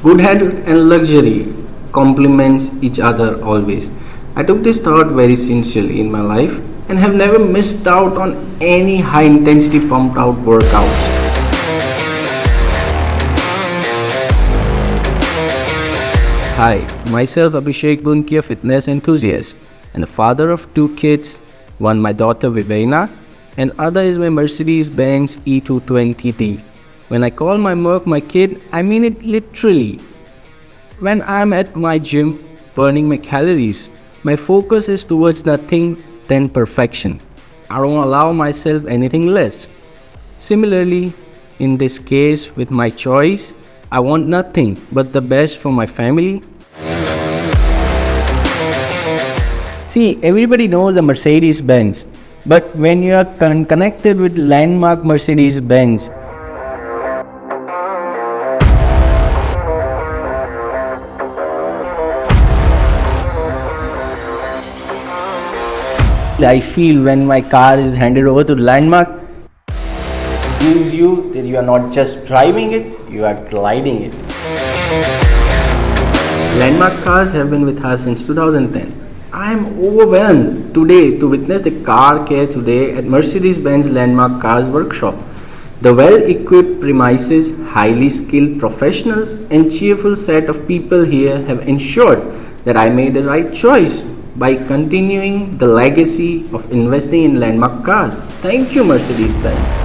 Good health and luxury complements each other always. I took this thought very sincerely in my life and have never missed out on any high intensity pumped out workouts. Hi, myself Abhishek Bunki, a fitness enthusiast and the father of two kids, one my daughter Vivena and other is my Mercedes-Benz E220D. When I call my Merc my kid, I mean it literally. When I'm at my gym burning my calories, my focus is towards nothing than perfection. I don't allow myself anything less. Similarly, in this case with my choice, I want nothing but the best for my family. See, everybody knows a Mercedes-Benz, but when you are connected with Landmark Mercedes-Benz, I feel when my car is handed over to Landmark, gives you that you are not just driving it, you are gliding it. Landmark Cars have been with us since 2010. I am overwhelmed today to witness the car care today at Mercedes-Benz Landmark Cars workshop. The well-equipped premises, highly skilled professionals and cheerful set of people here have ensured that I made the right choice by continuing the legacy of investing in Landmark Cars. Thank you, Mercedes-Benz.